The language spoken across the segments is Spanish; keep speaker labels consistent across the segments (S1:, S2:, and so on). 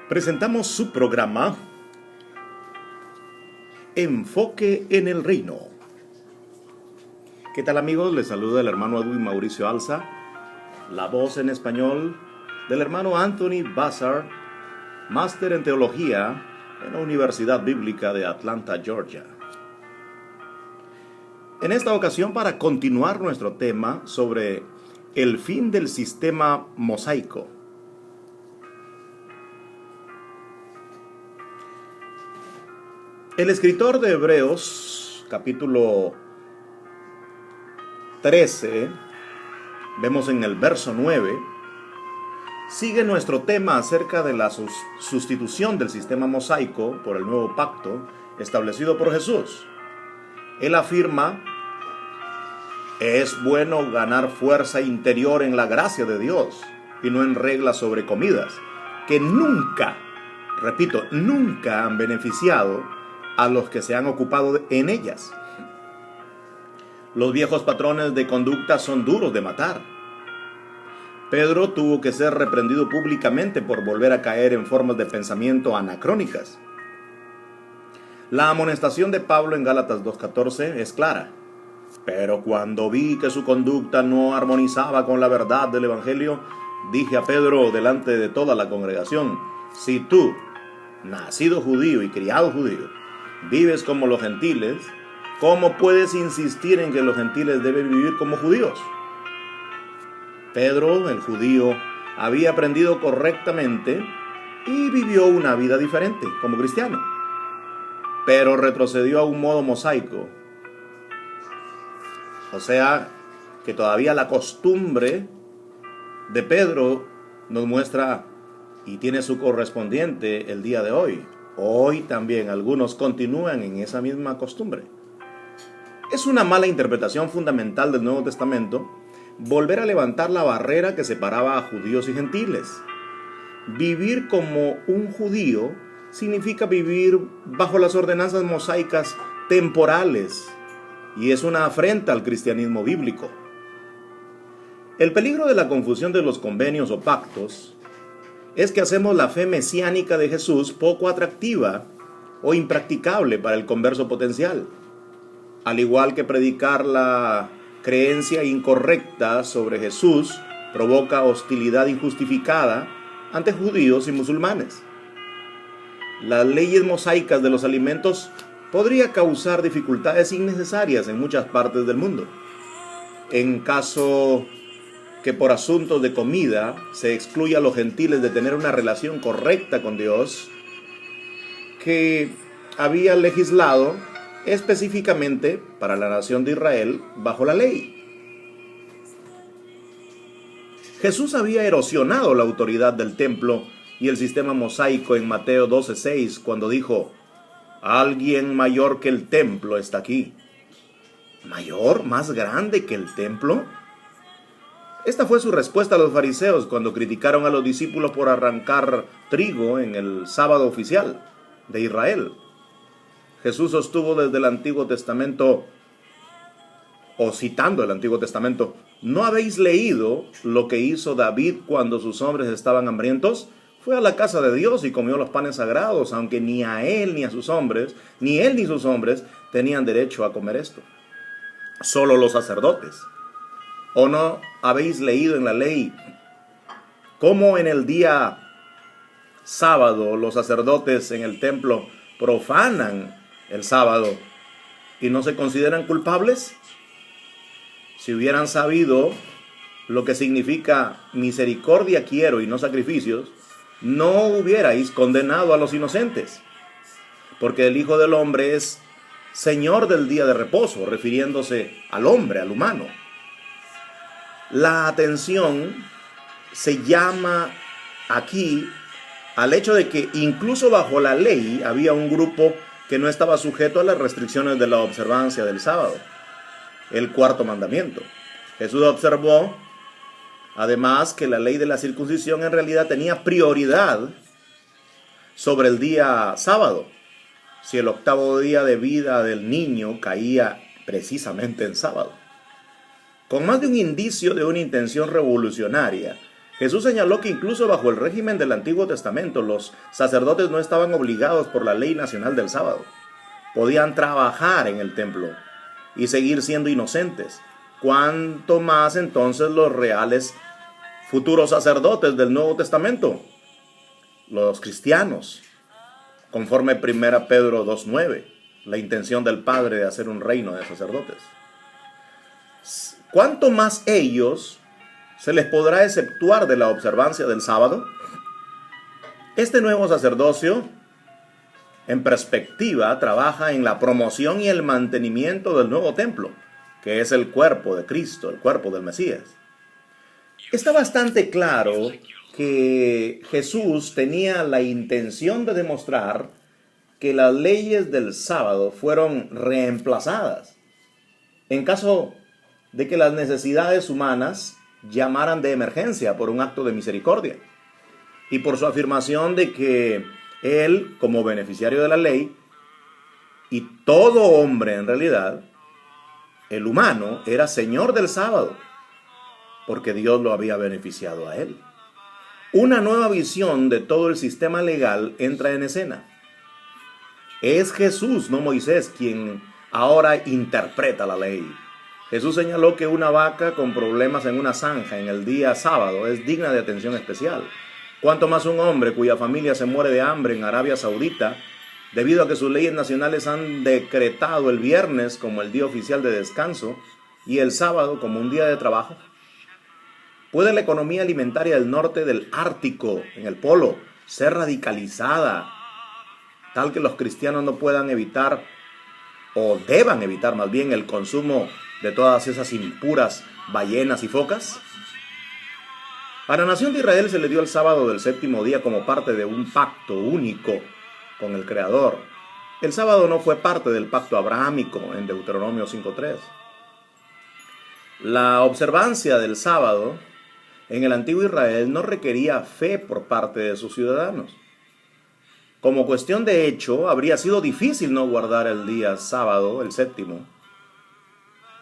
S1: Presentamos su programa Enfoque en el Reino. ¿Qué tal, amigos? Les saluda el hermano Edwin Mauricio Alza, la voz en español del hermano Anthony Bazar, máster en teología en la Universidad Bíblica de Atlanta, Georgia. En esta ocasión, para continuar nuestro tema sobre el fin del sistema mosaico. El escritor de Hebreos, capítulo 13, vemos en el verso 9, sigue nuestro tema acerca de la sustitución del sistema mosaico por el nuevo pacto establecido por Jesús. Él afirma: es bueno ganar fuerza interior en la gracia de Dios y no en reglas sobre comidas, que nunca, repito, nunca han beneficiado a los que se han ocupado en ellas. Los viejos patrones de conducta son duros de matar. Pedro tuvo que ser reprendido públicamente por volver a caer en formas de pensamiento anacrónicas. La amonestación de Pablo en Gálatas 2:14 es clara. Pero cuando vi que su conducta no armonizaba con la verdad del Evangelio, dije a Pedro delante de toda la congregación: si tú, nacido judío y criado judío, vives como los gentiles, ¿cómo puedes insistir en que los gentiles deben vivir como judíos? Pedro, el judío, había aprendido correctamente y vivió una vida diferente como cristiano, pero retrocedió a un modo mosaico. O sea, que todavía la costumbre de Pedro nos muestra y tiene su correspondiente el día de hoy. Hoy también algunos continúan en esa misma costumbre. Es una mala interpretación fundamental del Nuevo Testamento volver a levantar la barrera que separaba a judíos y gentiles. Vivir como un judío significa vivir bajo las ordenanzas mosaicas temporales, y es una afrenta al cristianismo bíblico. El peligro de la confusión de los convenios o pactos es que hacemos la fe mesiánica de Jesús poco atractiva o impracticable para el converso potencial. Al igual que predicar la creencia incorrecta sobre Jesús provoca hostilidad injustificada ante judíos y musulmanes. Las leyes mosaicas de los alimentos podría causar dificultades innecesarias en muchas partes del mundo. En caso que por asuntos de comida se excluya a los gentiles de tener una relación correcta con Dios, que había legislado específicamente para la nación de Israel bajo la ley. Jesús había erosionado la autoridad del templo y el sistema mosaico en Mateo 12:6 cuando dijo: alguien mayor que el templo está aquí. ¿Mayor? ¿Más grande que el templo? Esta fue su respuesta a los fariseos cuando criticaron a los discípulos por arrancar trigo en el sábado oficial de Israel. Jesús sostuvo desde el Antiguo Testamento, o citando el Antiguo Testamento: ¿no habéis leído lo que hizo David cuando sus hombres estaban hambrientos? Fue a la casa de Dios y comió los panes sagrados, aunque ni a él ni a sus hombres, ni él ni sus hombres tenían derecho a comer esto. Solo los sacerdotes. ¿O no habéis leído en la ley cómo en el día sábado los sacerdotes en el templo profanan el sábado y no se consideran culpables? Si hubieran sabido lo que significa misericordia quiero y no sacrificios, no hubierais condenado a los inocentes, porque el Hijo del Hombre es Señor del día de reposo, refiriéndose al hombre, al humano. La atención se llama aquí al hecho de que incluso bajo la ley había un grupo que no estaba sujeto a las restricciones de la observancia del sábado, el cuarto mandamiento. Jesús observó además que la ley de la circuncisión en realidad tenía prioridad sobre el día sábado, si el octavo día de vida del niño caía precisamente en sábado. Con más de un indicio de una intención revolucionaria, Jesús señaló que incluso bajo el régimen del Antiguo Testamento, los sacerdotes no estaban obligados por la ley nacional del sábado. Podían trabajar en el templo y seguir siendo inocentes. ¿Cuánto más entonces los reales futuros sacerdotes del Nuevo Testamento? Los cristianos, conforme 1 Pedro 2:9, la intención del Padre de hacer un reino de sacerdotes. ¿Cuánto más ellos se les podrá exceptuar de la observancia del sábado? Este nuevo sacerdocio, en perspectiva, trabaja en la promoción y el mantenimiento del nuevo templo, que es el cuerpo de Cristo, el cuerpo del Mesías. Está bastante claro que Jesús tenía la intención de demostrar que las leyes del sábado fueron reemplazadas en caso de que las necesidades humanas llamaran de emergencia por un acto de misericordia, y por su afirmación de que Él, como beneficiario de la ley, y todo hombre en realidad, el humano, era señor del sábado, porque Dios lo había beneficiado a Él. Una nueva visión de todo el sistema legal entra en escena. Es Jesús, no Moisés, quien ahora interpreta la ley. Jesús señaló que una vaca con problemas en una zanja en el día sábado es digna de atención especial. Cuanto más un hombre cuya familia se muere de hambre en Arabia Saudita, debido a que sus leyes nacionales han decretado el viernes como el día oficial de descanso y el sábado como un día de trabajo. ¿Puede la economía alimentaria del norte del Ártico, en el polo, ser radicalizada, tal que los cristianos no puedan evitar, o deban evitar más bien, el consumo de todas esas impuras ballenas y focas? A la nación de Israel se le dio el sábado del séptimo día como parte de un pacto único con el Creador. El sábado no fue parte del pacto abrahámico en Deuteronomio 5:3. La observancia del sábado en el antiguo Israel no requería fe por parte de sus ciudadanos. Como cuestión de hecho, habría sido difícil no guardar el día sábado, el séptimo.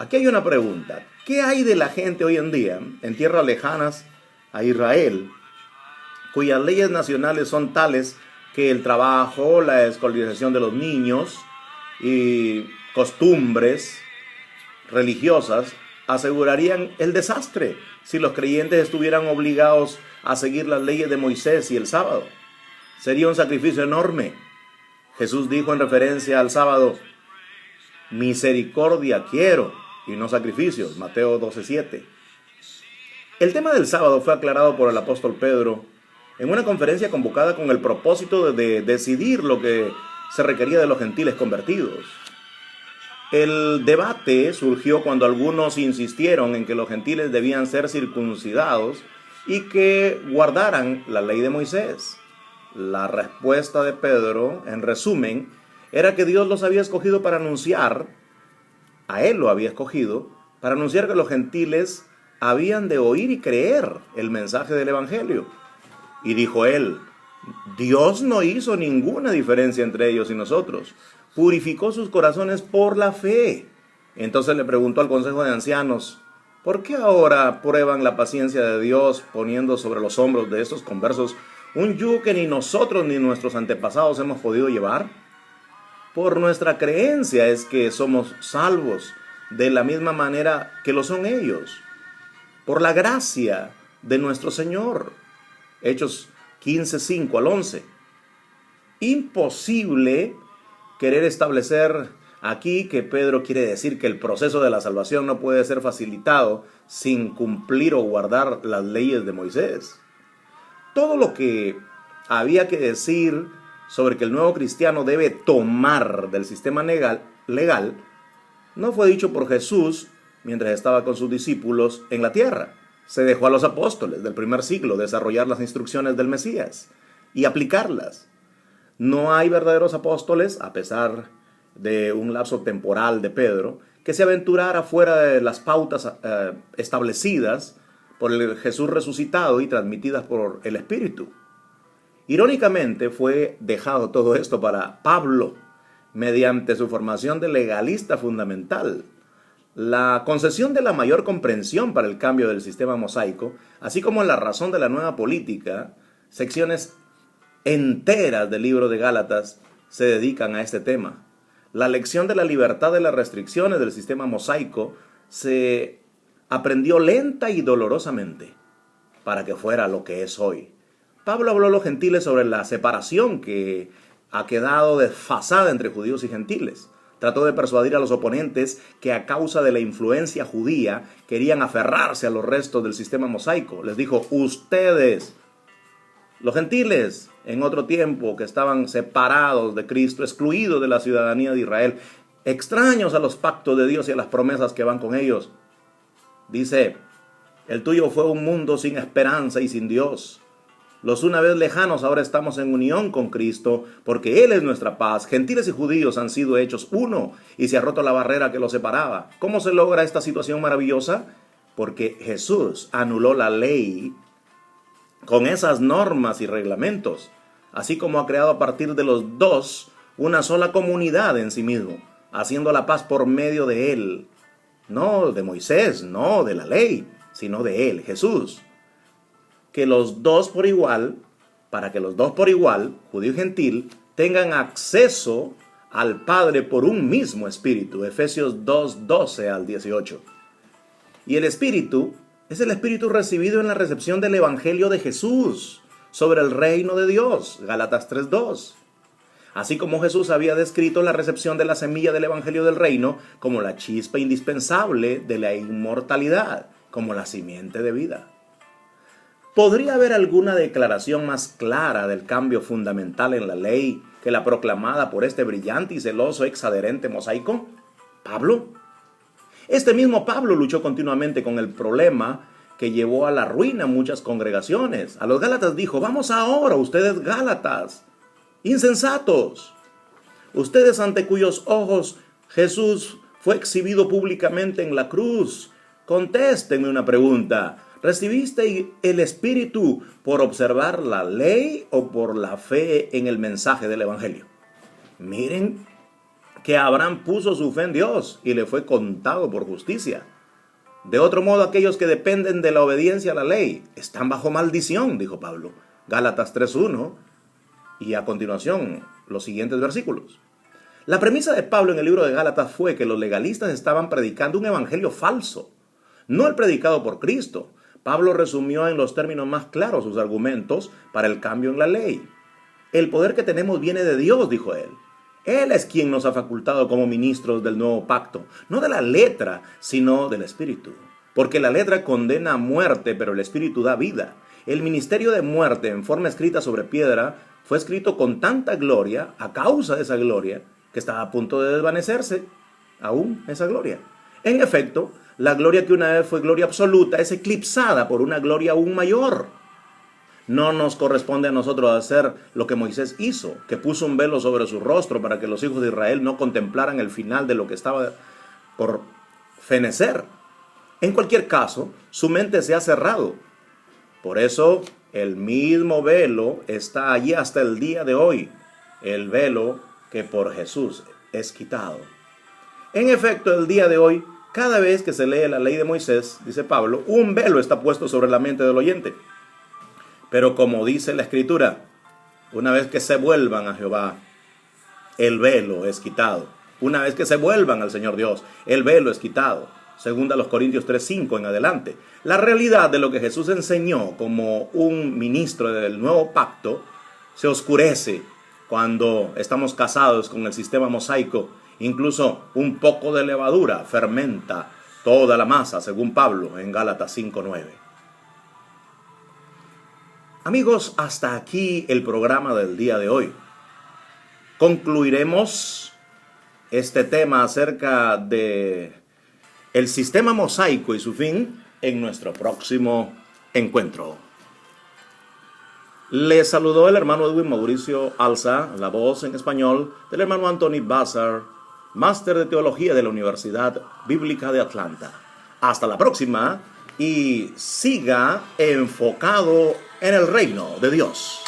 S1: Aquí hay una pregunta. ¿Qué hay de la gente hoy en día, en tierras lejanas a Israel, cuyas leyes nacionales son tales que el trabajo, la escolarización de los niños y costumbres religiosas asegurarían el desastre si los creyentes estuvieran obligados a seguir las leyes de Moisés y el sábado? Sería un sacrificio enorme. Jesús dijo en referencia al sábado: misericordia quiero y no sacrificios, Mateo 12:7. El tema del sábado fue aclarado por el apóstol Pedro en una conferencia convocada con el propósito de decidir lo que se requería de los gentiles convertidos. El debate surgió cuando algunos insistieron en que los gentiles debían ser circuncidados y que guardaran la ley de Moisés. La respuesta de Pedro, en resumen, era que Dios los había escogido para anunciar, a él lo había escogido, para anunciar que los gentiles habían de oír y creer el mensaje del Evangelio. Y dijo él: Dios no hizo ninguna diferencia entre ellos y nosotros, purificó sus corazones por la fe. Entonces le preguntó al consejo de ancianos: ¿por qué ahora prueban la paciencia de Dios poniendo sobre los hombros de estos conversos un yugo que ni nosotros ni nuestros antepasados hemos podido llevar? Por nuestra creencia es que somos salvos de la misma manera que lo son ellos, por la gracia de nuestro Señor. Hechos 15:5 al 11. Imposible querer establecer aquí que Pedro quiere decir que el proceso de la salvación no puede ser facilitado sin cumplir o guardar las leyes de Moisés. Todo lo que había que decir sobre que el nuevo cristiano debe tomar del sistema legal no fue dicho por Jesús mientras estaba con sus discípulos en la tierra. Se dejó a los apóstoles del primer siglo desarrollar las instrucciones del Mesías y aplicarlas. No hay verdaderos apóstoles, a pesar de un lapso temporal de Pedro, que se aventurara fuera de las pautas establecidas por el Jesús resucitado y transmitidas por el Espíritu. Irónicamente, fue dejado todo esto para Pablo, mediante su formación de legalista fundamental. La concesión de la mayor comprensión para el cambio del sistema mosaico, así como la razón de la nueva política, secciones enteras del libro de Gálatas se dedican a este tema. La lección de la libertad de las restricciones del sistema mosaico se aprendió lenta y dolorosamente para que fuera lo que es hoy. Pablo habló a los gentiles sobre la separación que ha quedado desfasada entre judíos y gentiles. Trató de persuadir a los oponentes que a causa de la influencia judía querían aferrarse a los restos del sistema mosaico. Les dijo, ustedes, los gentiles, en otro tiempo que estaban separados de Cristo, excluidos de la ciudadanía de Israel, extraños a los pactos de Dios y a las promesas que van con ellos. Dice, el tuyo fue un mundo sin esperanza y sin Dios. Los una vez lejanos ahora estamos en unión con Cristo, porque Él es nuestra paz. Gentiles y judíos han sido hechos uno y se ha roto la barrera que los separaba. ¿Cómo se logra esta situación maravillosa? Porque Jesús anuló la ley con esas normas y reglamentos, así como ha creado a partir de los dos una sola comunidad en sí mismo, haciendo la paz por medio de Él. No de Moisés, no de la ley, sino de Él, Jesús. Que los dos por igual, para que los dos por igual, judío y gentil, tengan acceso al Padre por un mismo Espíritu. Efesios 2, 12 al 18. Y el Espíritu es el Espíritu recibido en la recepción del Evangelio de Jesús sobre el reino de Dios. Gálatas 3, 2. Así como Jesús había descrito la recepción de la semilla del Evangelio del reino como la chispa indispensable de la inmortalidad, como la simiente de vida. ¿Podría haber alguna declaración más clara del cambio fundamental en la ley que la proclamada por este brillante y celoso exadherente mosaico? ¿Pablo? Este mismo Pablo luchó continuamente con el problema que llevó a la ruina muchas congregaciones. A los Gálatas dijo, vamos ahora, ustedes Gálatas, insensatos, ustedes ante cuyos ojos Jesús fue exhibido públicamente en la cruz. Contéstenme una pregunta. ¿Recibiste el Espíritu por observar la ley o por la fe en el mensaje del Evangelio? Miren que Abraham puso su fe en Dios y le fue contado por justicia. De otro modo, aquellos que dependen de la obediencia a la ley están bajo maldición, dijo Pablo. Gálatas 3:1 y a continuación los siguientes versículos. La premisa de Pablo en el libro de Gálatas fue que los legalistas estaban predicando un evangelio falso, no el predicado por Cristo. Pablo resumió en los términos más claros sus argumentos para el cambio en la ley. El poder que tenemos viene de Dios, dijo él. Él es quien nos ha facultado como ministros del nuevo pacto, no de la letra, sino del Espíritu. Porque la letra condena a muerte, pero el Espíritu da vida. El ministerio de muerte en forma escrita sobre piedra fue escrito con tanta gloria, a causa de esa gloria, que estaba a punto de desvanecerse aún esa gloria. En efecto, la gloria que una vez fue gloria absoluta es eclipsada por una gloria aún mayor. No nos corresponde a nosotros hacer lo que Moisés hizo, que puso un velo sobre su rostro para que los hijos de Israel no contemplaran el final de lo que estaba por fenecer. En cualquier caso, su mente se ha cerrado. Por eso, el mismo velo está allí hasta el día de hoy, el velo que por Jesús es quitado. En efecto, el día de hoy, cada vez que se lee la ley de Moisés, dice Pablo, un velo está puesto sobre la mente del oyente. Pero como dice la Escritura, una vez que se vuelvan a Jehová, el velo es quitado. Una vez que se vuelvan al Señor Dios, el velo es quitado. Segunda los Corintios 3:5 en adelante. La realidad de lo que Jesús enseñó como un ministro del nuevo pacto se oscurece cuando estamos casados con el sistema mosaico. Incluso un poco de levadura fermenta toda la masa, según Pablo en Gálatas 5:9. Amigos, hasta aquí el programa del día de hoy. Concluiremos este tema acerca de el sistema mosaico y su fin en nuestro próximo encuentro. Les saludó el hermano Edwin Mauricio Alza, la voz en español del hermano Anthony Bazar, máster de teología de la Universidad Bíblica de Atlanta. Hasta la próxima y siga enfocado en el reino de Dios.